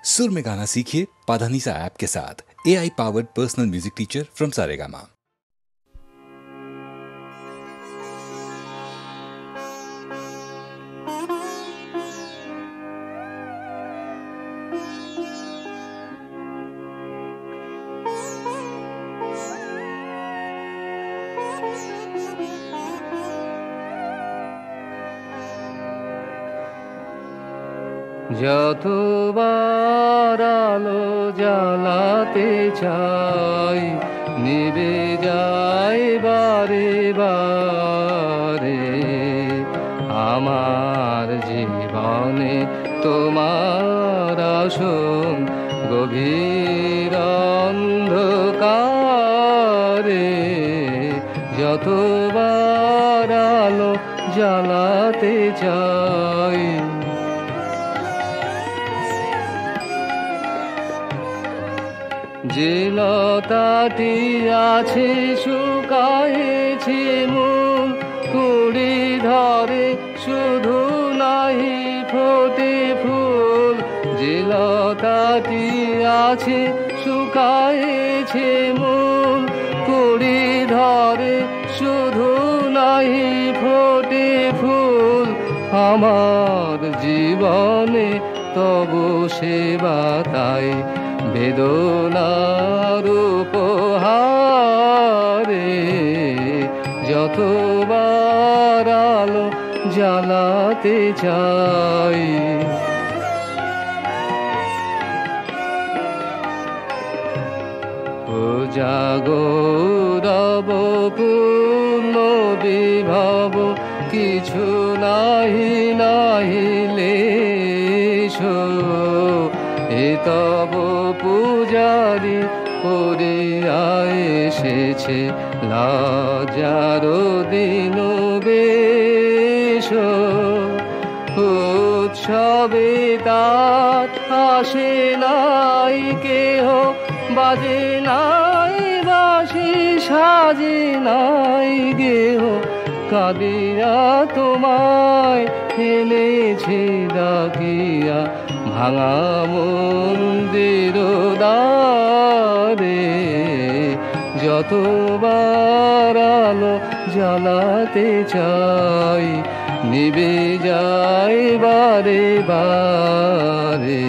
सुर में गाना सीखिए पाधानीसा ऐप के साथ। AI powered personal music teacher from Saregama. যতবার আলো জ্বালাতে চাই নিভে যায় বারে বারে, আমার জীবনে তোমার আসন গভীর অন্ধকারে। যতবার আলো জ্বালাতে চাই যে লতাটি আছে শুকায়েছে মূল, কুড়ি ধরে শুধু নাহি ফোটে ফুল। যে লতাটি আছে শুকায়েছে মূল, কুড়ি ধরে শুধু নাহি ফোটে ফুল। আমার জীবনে তবু সেবা তাই বেদনার উপহারে। যতবার আলো জ্বালাতে চাই ও জাগরব পূর্ণ বিভব, কিছু নাহি নাহিলে এ তব পূজারি করিয়া এসেছে লজ্জার দিন বেশ। উৎসবে তার আসে নাই কেহ, বাজে নাই বাঁশি, সাজে নাই গেহ। কাঁদিয়া তোমায় এনেছি ডাকিয়া ভাঙা মন্দির দ্বারে। যতবার আলো জ্বালাতে চাই নিভে যায় বারে বারে।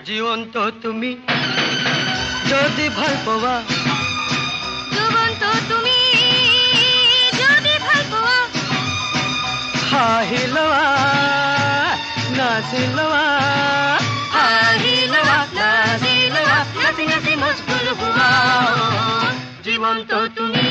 জীবন্ত তুমি যদি ভাল পাওয়া, জীবন্ত তুমি যদি ভাল পাওয়া, হাহিলৱা নাচিলৱা, হাহিলৱা নাচিলৱা, নাচি নাচি মজগুল হোৱা। জীবন্ত তুমি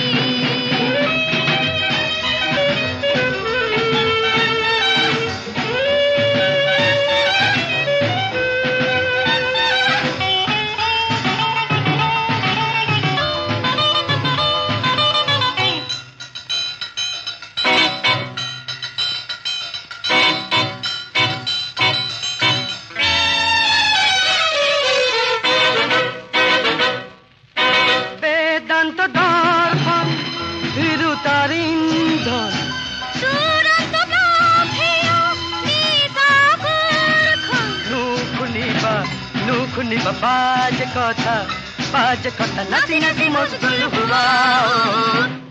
বাজ কথা নাচি নাচি মজগুল হুয়া।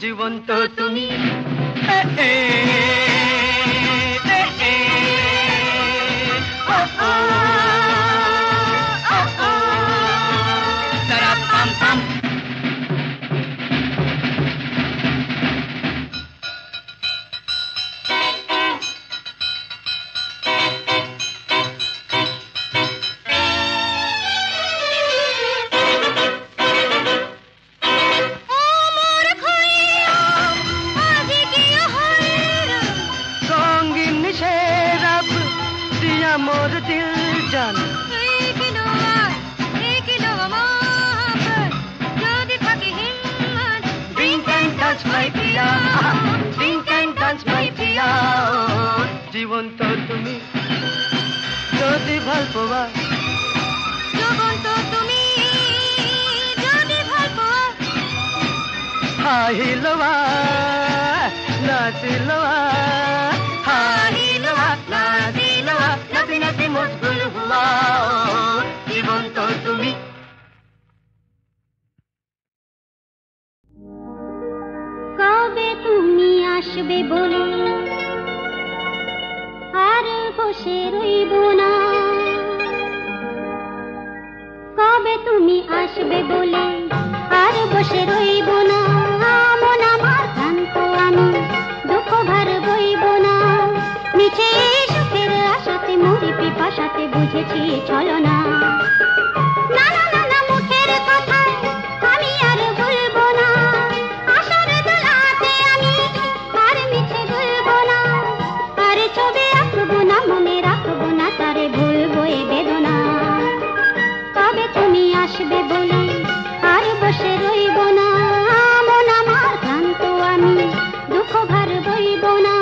জীবন্ত তুমি জান Drink and touch my priya, drink and touch my priya. জীবন তো তুমি যদি ভাল পাওয়া, জীবন তো তুমি যদি ভাল পাওয়া, হাহিলবা নাচিলবা, হাহিলবা নাচিলবা, নাচি নাচি মশগুল হুয়া। জীবন তো তুমি। কবে তুমি আসবে বলে আর বসে রইব না, কবে তুমি আসবে বলে আর বসে রইব না, মন আমার ক্লান্ত আমি দুঃখ ভার বইব না, মিছে সুখের আশাতে মরি পিপাসাতে বুঝেছি চলো না, না না না না মুখের কথা আমি আর বলবো না, আশার দোলাতে আমি আর মিছে বলবো না, আর ছবি আঁকবো না মনে রাখবো না তারে ভুলবো এ বেদনা, কবে তুমি আসবে বলে আর বসে রইব না, মন আমার ক্লান্ত আমি দুঃখ ভার বইব না।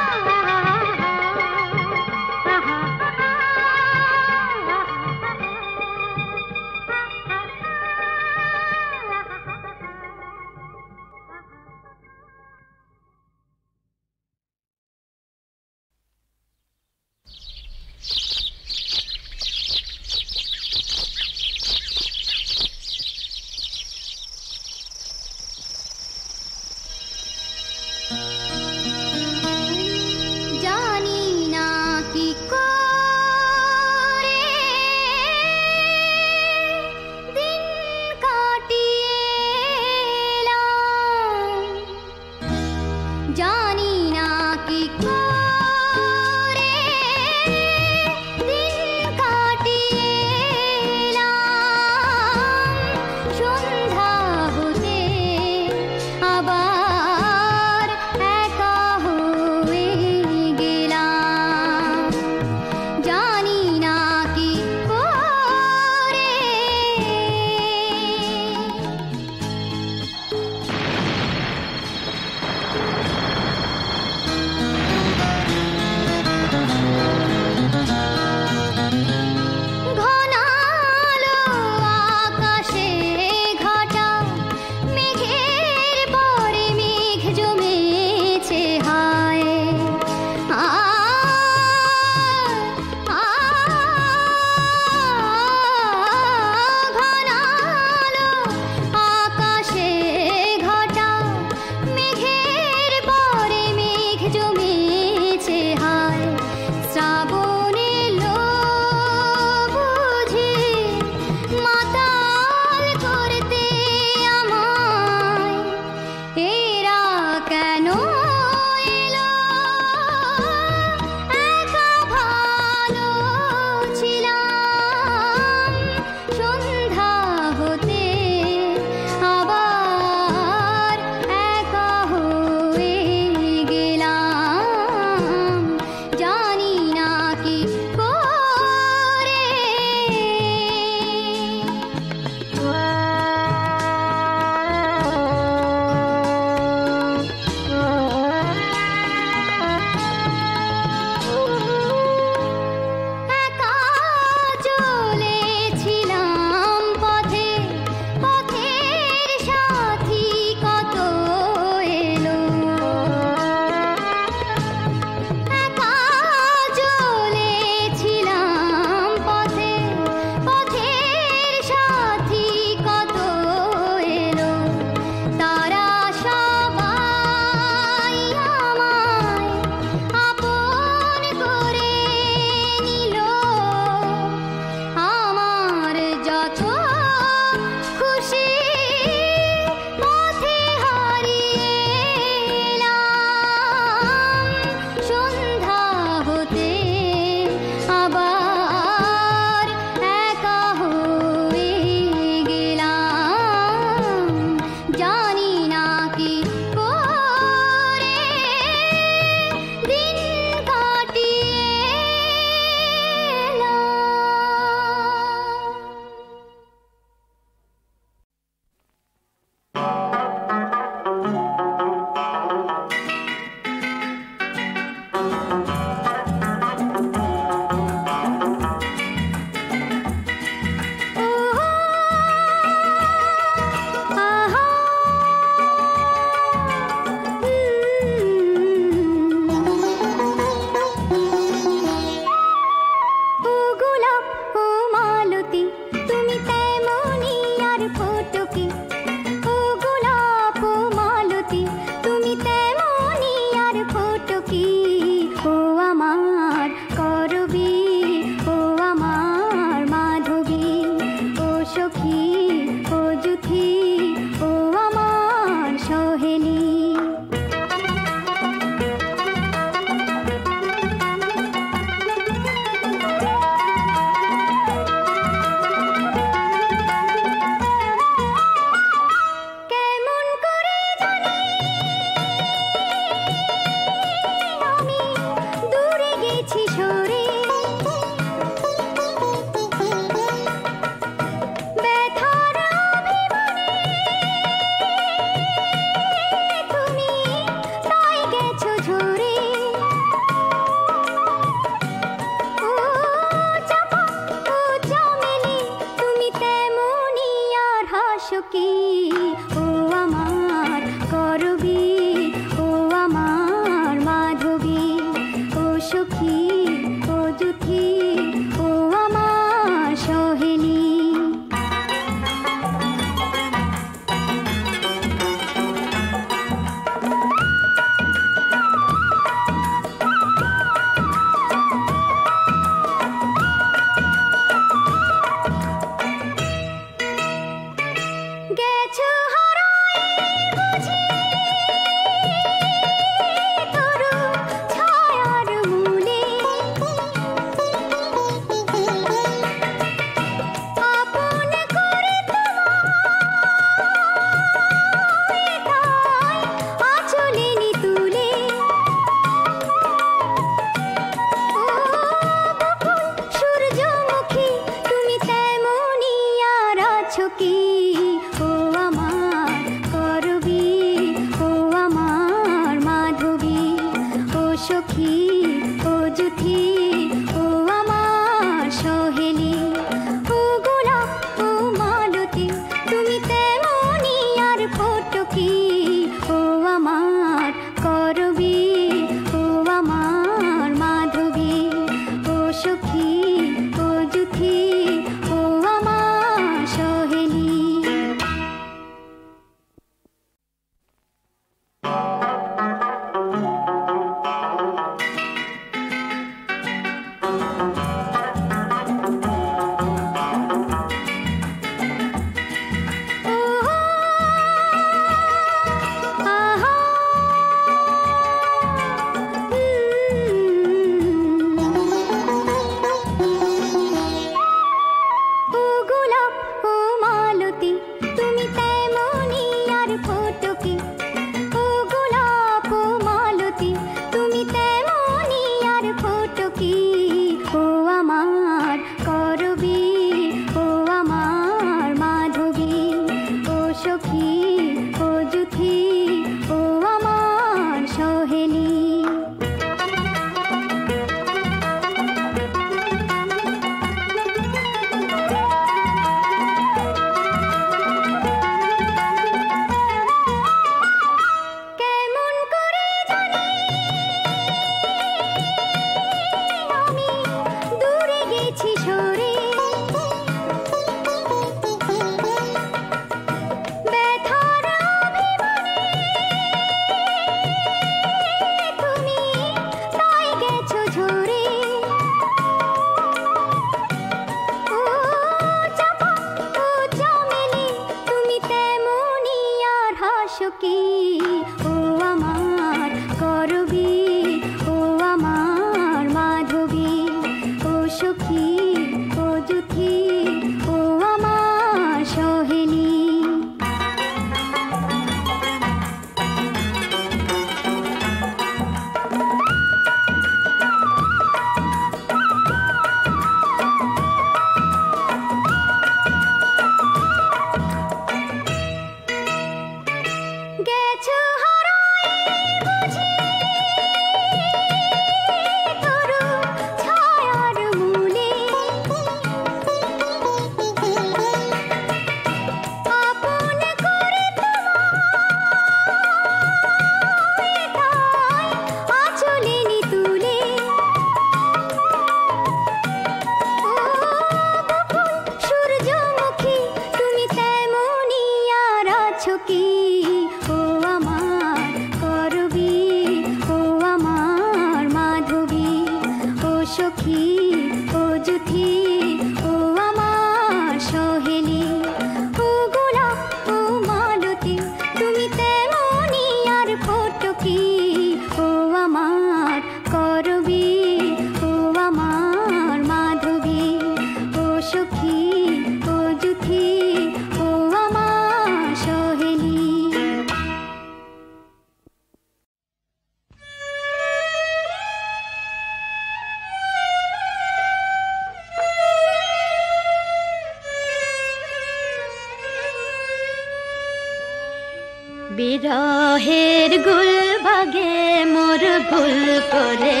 বিরহের গুলবাগে মোর ভুল করে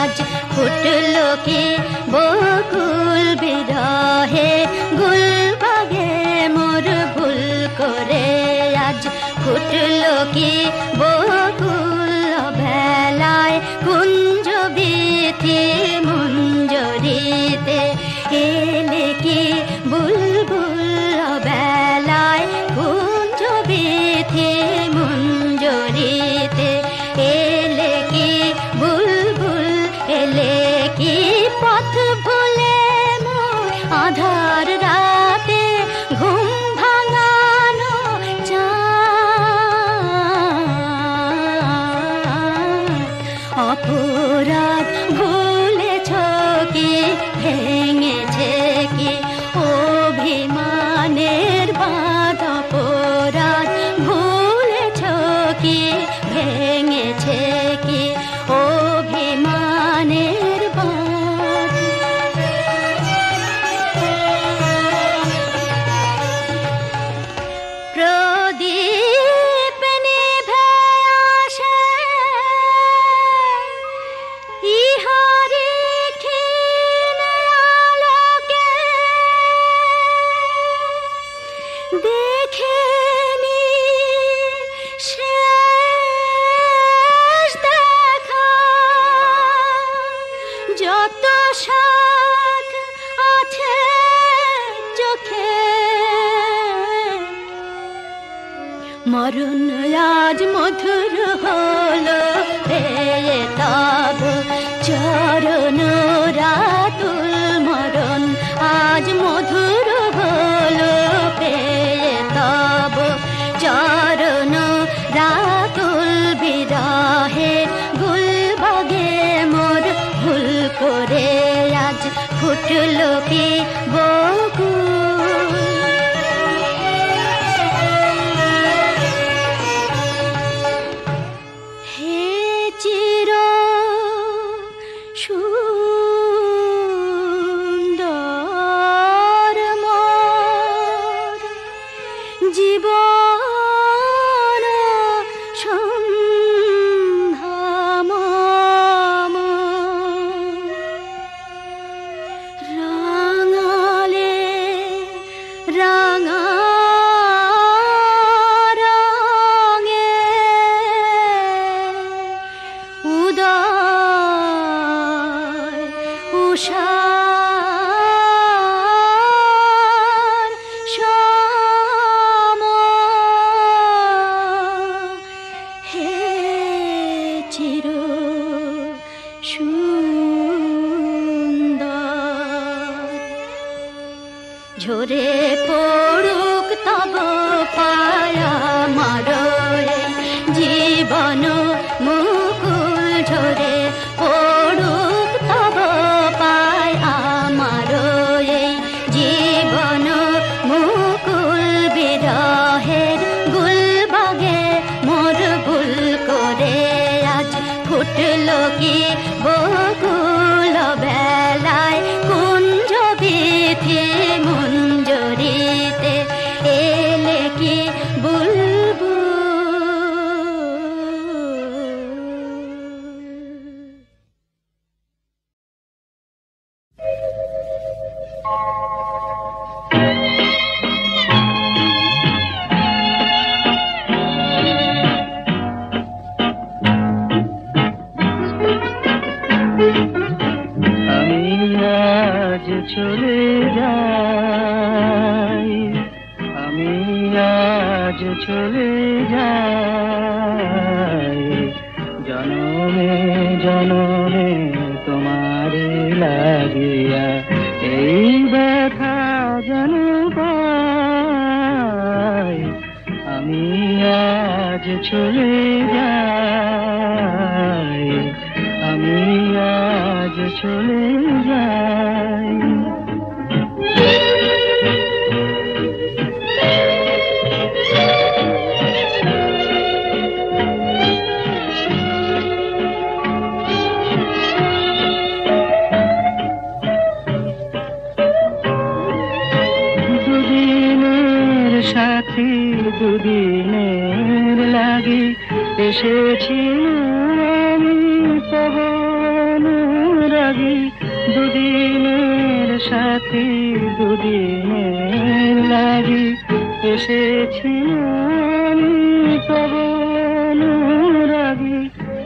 আজ ফুটলো কি বকুল, বিরহে গুলবাগে মোর ভুল করে আজ ফুটলো কি বকুল, বেলায় কুঞ্জ বিথি মঞ্জরিতে এলে কি বুলবুল, বেলায় কুঞ্জ বিথি মঞ্জরিতে এলে কি বুলবুল, এলে কি পথ ভুলে মোর আধার রাতে ঘুম ভাঙানো চাঁদ, অপরাধ ভুলেছ কি, ভেঙেছে কি অভিমানের বাঁধ, অপরাধ ভুলেছ কি, ভেঙেছে কি অভিমানের বাঁধ। প্রদীপ নিভে আসে ইহারি ক্ষীণ আলোকে, দেখেনি শেষ দেখা, যত সাথ আছে চোখে, মরণ আজ মধুর হলো পেয়ে তব চরণ রাতুল, মরণ আজ মধুর হলো পেয়ে তব চরণ রাতুল, বিরহে গুলবাগে মোর ভুল করে আজ ফুটলো কি বকুল। হে চির সুন্দর মোর জীবন সন্ধাম, রাঙালে রাঙা রঙে উদয় উষার সম, হে চির সুন্দর, ঝরে পড়ুক তব পায়া মারয়ে জীবন মুকুল, ঝরে পড়ুক তব পায়া মারয়ে জীবন মুকুল, বিরহের গুলবাগে মোর ভুল করে আজ ফুটলো কি বকুল, বেলায় কুঞ্জ বিথি মঞ্জরিতে এলে কি বুলবুল। আমি আজ চলে যাই, আমি আজ চলে যাই, জনমে জনমে তোমারে লাগিয়া এই ব্যথা যেন পাই, আমি আজ চলে যাই, আমি আজ চলে যাই। দুদিনের সাথী দুদিনের এসেছিলাম আমি তব অনুরাগী, দুদিনের সাথী দুদিনের লাগি। এসেছিলাম আমি তব অনুরাগী,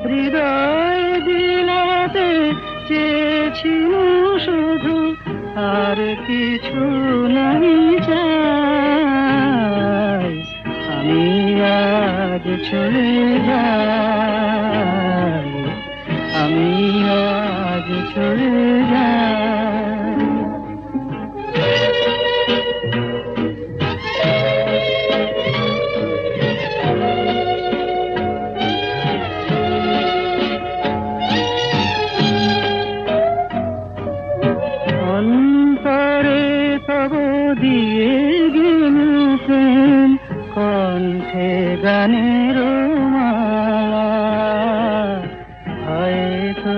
হৃদয় বিলাতে চেয়েছিল শুধু, আর কিছু নাই চাই। আমি আজ চলে যাই, আমি আজ চলে যাই। অন্তরে তব দিয়ে গেলুম কণ্ঠে গানের মালা, হয়তো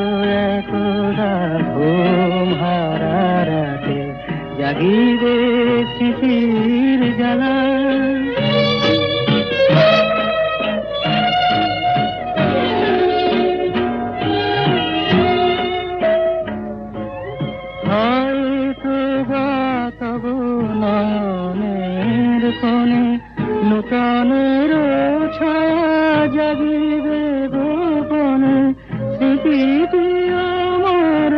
একদা ঘুম হারা রাতে জাগিবে স্মৃতির জ্বালা। হয়তো বা তব নয়নের কোণে নূতনের ছায়া জাগিবে গোপনে, স্মৃতি আমার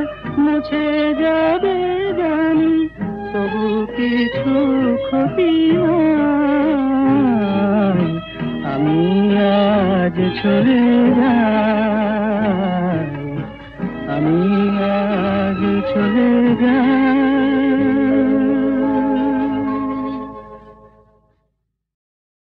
মুছে যাবে জানি, তবু কিছু ক্ষতি নাই। আমি আজ চলে যাই, আমি আজ চলে যাই।